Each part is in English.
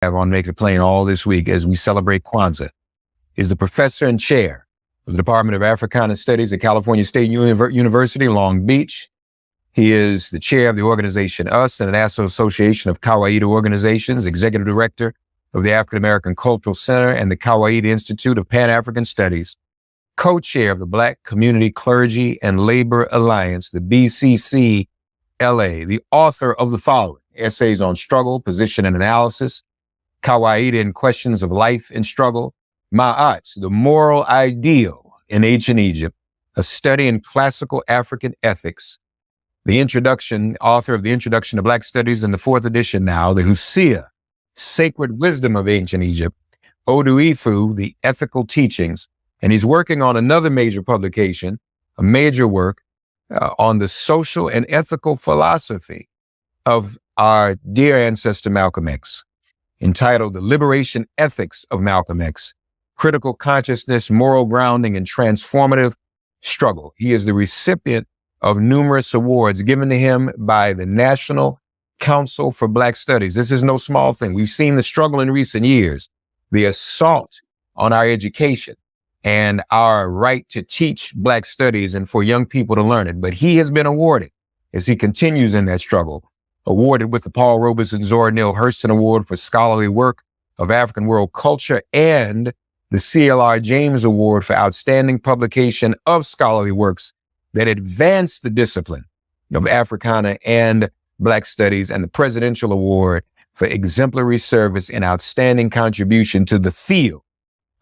have on Make It Plain all this week as we celebrate Kwanzaa is the professor and chair of the Department of Africana Studies at California State University, Long Beach. He is the chair of the organization US, International Association of Kawaida Organizations, executive director of the African American Cultural Center and the Kawaida Institute of Pan-African Studies, co-chair of the Black Community Clergy and Labor Alliance, the BCCLA, the author of the following essays on struggle, position, and analysis, Kawaida in Questions of Life and Struggle, Ma'at, the Moral Ideal in Ancient Egypt, a study in classical African ethics, author of the Introduction to Black Studies in the 4th edition now, the Husia, Sacred Wisdom of Ancient Egypt, Oduifu, the Ethical Teachings, and he's working on another major publication, a major work on the social and ethical philosophy of our dear ancestor Malcolm X, entitled The Liberation Ethics of Malcolm X, Critical Consciousness, Moral Grounding, and Transformative Struggle. He is the recipient of numerous awards given to him by the National Council for Black Studies. This is no small thing. We've seen the struggle in recent years, the assault on our education and our right to teach Black studies and for young people to learn it. But he has been awarded, as he continues in that struggle, awarded with the Paul Robeson Zora Neale Hurston Award for Scholarly Work of African World Culture and the CLR James Award for Outstanding Publication of Scholarly Works that advance the discipline of Africana and Black Studies, and the Presidential Award for Exemplary Service and Outstanding Contribution to the field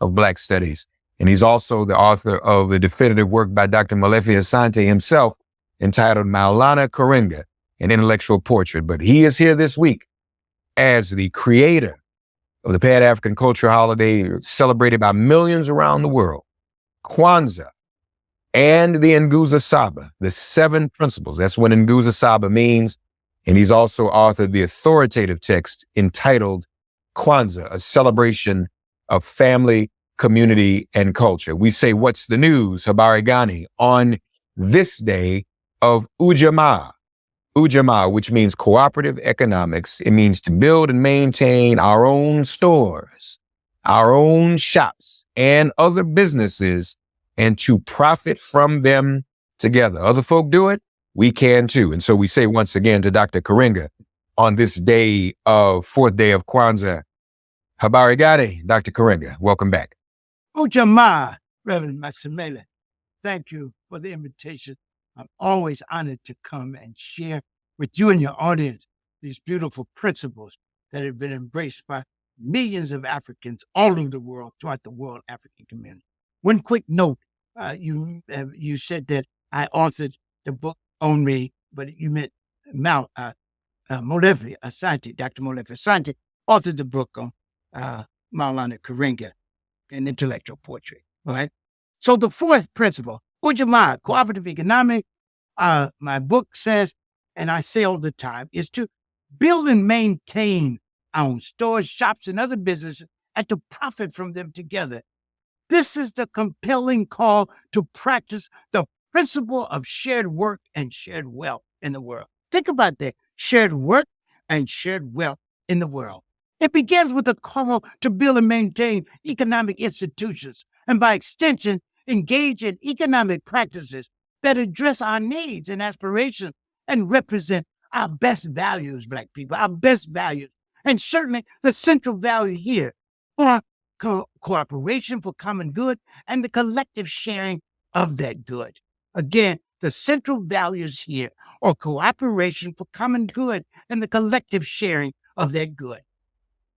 of Black Studies. And he's also the author of the definitive work by Dr. Molefi Asante himself entitled Maulana Karenga, an Intellectual Portrait. But he is here this week as the creator of the Pan-African culture holiday celebrated by millions around the world, Kwanzaa, and the Nguzo Saba, the 7 principles. That's what Nguzo Saba means. And he's also authored the authoritative text entitled Kwanzaa, a celebration of family, community, and culture. We say, what's the news, Habari Gani, on this day of Ujamaa. Ujamaa, which means cooperative economics. It means to build and maintain our own stores, our own shops, and other businesses, and to profit from them together. Other folk do it, we can too. And so we say once again to Dr. Karenga on this day of 4th day of Kwanzaa, Habari Gani, Dr. Karenga, welcome back. Ujamaa, Reverend Maximilian, thank you for the invitation. I'm always honored to come and share with you and your audience these beautiful principles that have been embraced by millions of Africans all over the world, throughout the world African community. One quick note, you said that I authored the book on me, but you meant Molefi Asante, Dr. Molefi Asante authored the book on Maulana Karenga, an Intellectual Portrait. All right. So the 4th principle, Ujamaa, cooperative economic, my book says, and I say all the time, is to build and maintain our own stores, shops, and other businesses, and to profit from them together. This is the compelling call to practice the principle of shared work and shared wealth in the world. Think about that, shared work and shared wealth in the world. It begins with a call to build and maintain economic institutions, and by extension, engage in economic practices that address our needs and aspirations and represent our best values, Black people, our best values. And certainly the central value here are cooperation for common good and the collective sharing of that good. Again, the central values here are cooperation for common good and the collective sharing of that good.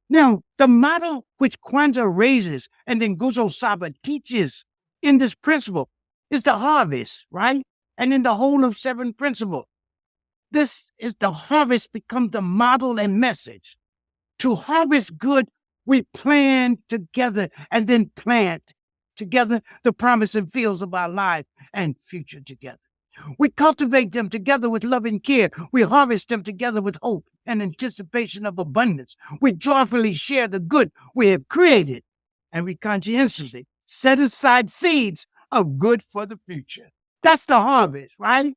Now, the model which Kwanzaa raises and then Nguzo Saba teaches in this principle is the harvest, right? And in the whole of 7 principles, this is the harvest becomes the model and message. To harvest good, we plan together and then plant together the promising fields of our life and future together. We cultivate them together with love and care. We harvest them together with hope and anticipation of abundance. We joyfully share the good we have created, and we conscientiously set aside seeds of good for the future. That's the harvest, right?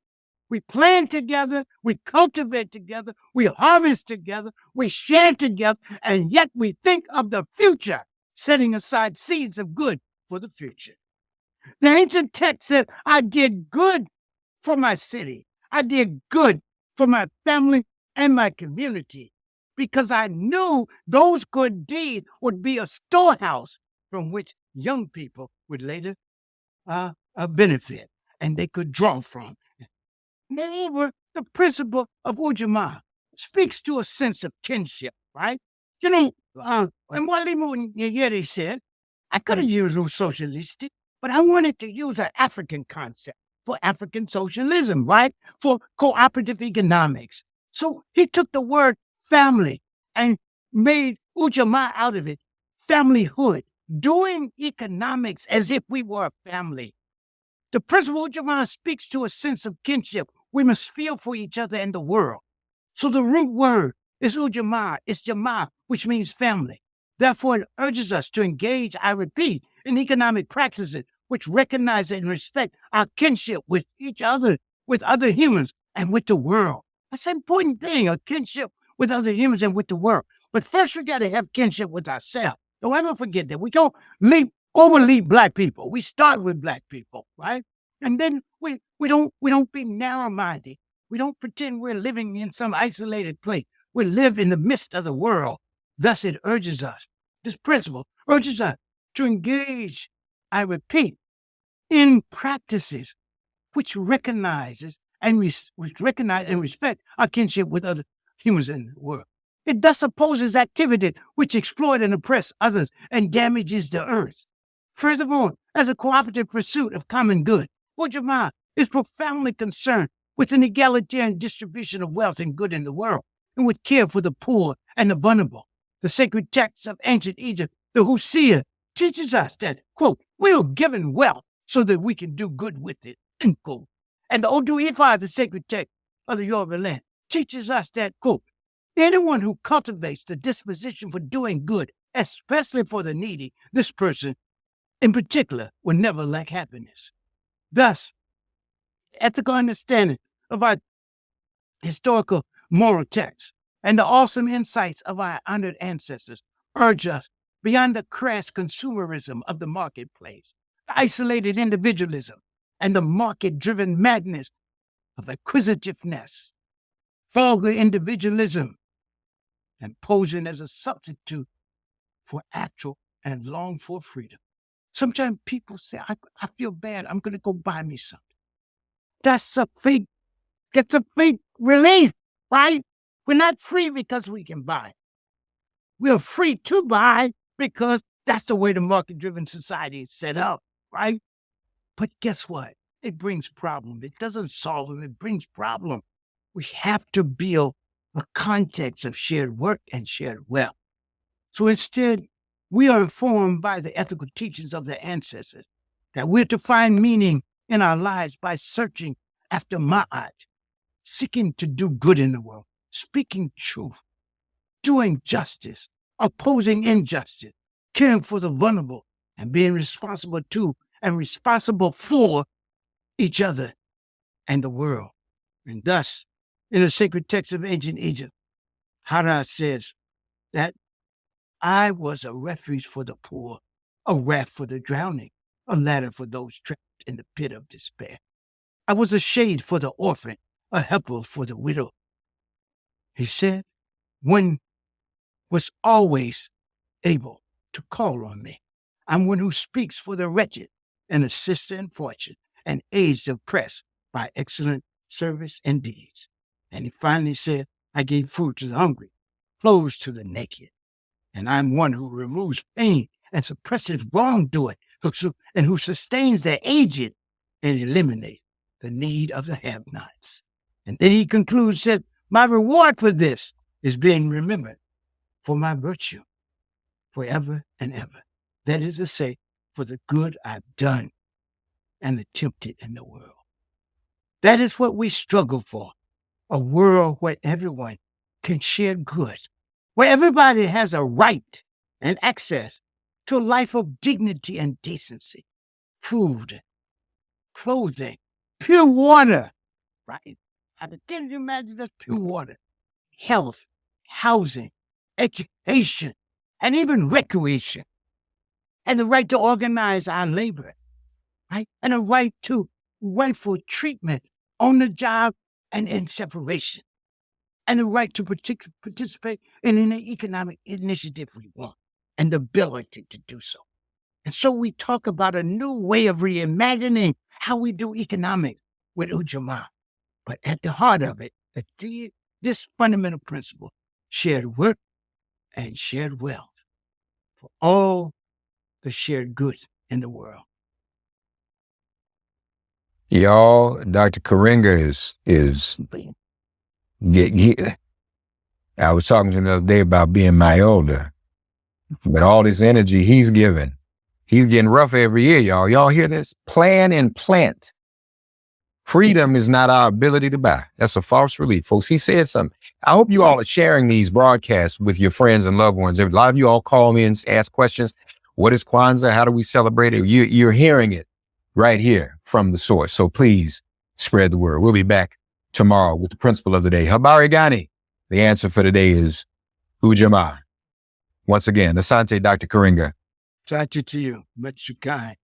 We plant together, we cultivate together, we harvest together, we share together, and yet we think of the future, setting aside seeds of good for the future. The ancient text said, I did good for my city. I did good for my family and my community because I knew those good deeds would be a storehouse from which young people would later benefit and they could draw from. Moreover, the principle of Ujamaa speaks to a sense of kinship, right? You know, and Mwalimu Nyerere said, I could have used socialistic, but I wanted to use an African concept for African socialism, right? For cooperative economics. So he took the word family and made Ujamaa out of it, familyhood, doing economics as if we were a family. The principle of Ujamaa speaks to a sense of kinship. We must feel for each other and the world. So the root word is Ujamaa, it's Jamaa, which means family. Therefore, it urges us to engage, I repeat, in economic practices which recognize and respect our kinship with each other, with other humans, and with the world. That's an important thing, a kinship with other humans and with the world. But first, we got to have kinship with ourselves. Don't ever forget that. We don't overleap Black people. We start with Black people, right? And then we don't be narrow-minded. We don't pretend we're living in some isolated place. We live in the midst of the world. Thus, it urges us, this principle urges us to engage, I repeat, in practices which recognize and respect our kinship with other humans in the world. It thus opposes activity which exploit and oppress others and damages the earth. Furthermore, as a cooperative pursuit of common good, Ujamaa is profoundly concerned with an egalitarian distribution of wealth and good in the world, and with care for the poor and the vulnerable. The sacred texts of ancient Egypt, the Hosea, teaches us that, quote, we are given wealth so that we can do good with it, end quote. And the Odu Ifa, the sacred text of the Yoruba land, teaches us that, quote, anyone who cultivates the disposition for doing good, especially for the needy, this person in particular will never lack happiness. Thus, ethical understanding of our historical moral texts and the awesome insights of our honored ancestors urge us beyond the crass consumerism of the marketplace, the isolated individualism, and the market-driven madness of acquisitiveness, vulgar individualism, and posing as a substitute for actual and longed-for freedom. Sometimes people say, I feel bad, I'm going to go buy me something. That's a fake relief, right? We're not free because we can buy. We're free to buy because that's the way the market-driven society is set up, right? But guess what? It brings problems. It doesn't solve them. It brings problems. We have to build a context of shared work and shared wealth. So instead, we are informed by the ethical teachings of the ancestors that we're to find meaning in our lives by searching after ma'at, seeking to do good in the world, speaking truth, doing justice, opposing injustice, caring for the vulnerable, and being responsible to and responsible for each other and the world. And thus, in the sacred text of ancient Egypt, Hara says that I was a refuge for the poor, a raft for the drowning, a ladder for those trapped in the pit of despair. I was a shade for the orphan, a helper for the widow. He said, one was always able to call on me. I'm one who speaks for the wretched, an assister in fortune, and aids the oppressed by excellent service and deeds. And he finally said, I gave food to the hungry, clothes to the naked. And I'm one who removes pain and suppresses wrongdoing, and who sustains the aged and eliminates the need of the have-nots. And then he concludes, said, my reward for this is being remembered for my virtue forever and ever. That is to say, for the good I've done and attempted in the world. That is what we struggle for, a world where everyone can share good, where everybody has a right and access to a life of dignity and decency, food, clothing, pure water, right? Can you imagine that's pure water, health, housing, education, and even recreation, and the right to organize our labor, right? And a right to rightful treatment on the job and in separation, and the right to participate in any economic initiative we want, and the ability to do so. And so we talk about a new way of reimagining how we do economics with Ujamaa. But at the heart of it, this fundamental principle, shared work and shared wealth for all the shared goods in the world. Y'all, Dr. Karenga is I was talking to him the other day about being my elder, but all this energy he's giving, he's getting rougher every year, y'all. Y'all hear this? Plan and plant. Freedom is not our ability to buy. That's a false relief, folks. He said something. I hope you all are sharing these broadcasts with your friends and loved ones. A lot of you all call me and ask questions. What is Kwanzaa? How do we celebrate it? You're hearing it right here from the source. So please spread the word. We'll be back tomorrow with the principle of the day. Habari Gani. The answer for today is Ujamaa. Once again, Asante Dr. Karenga. Asante to you. Much kind.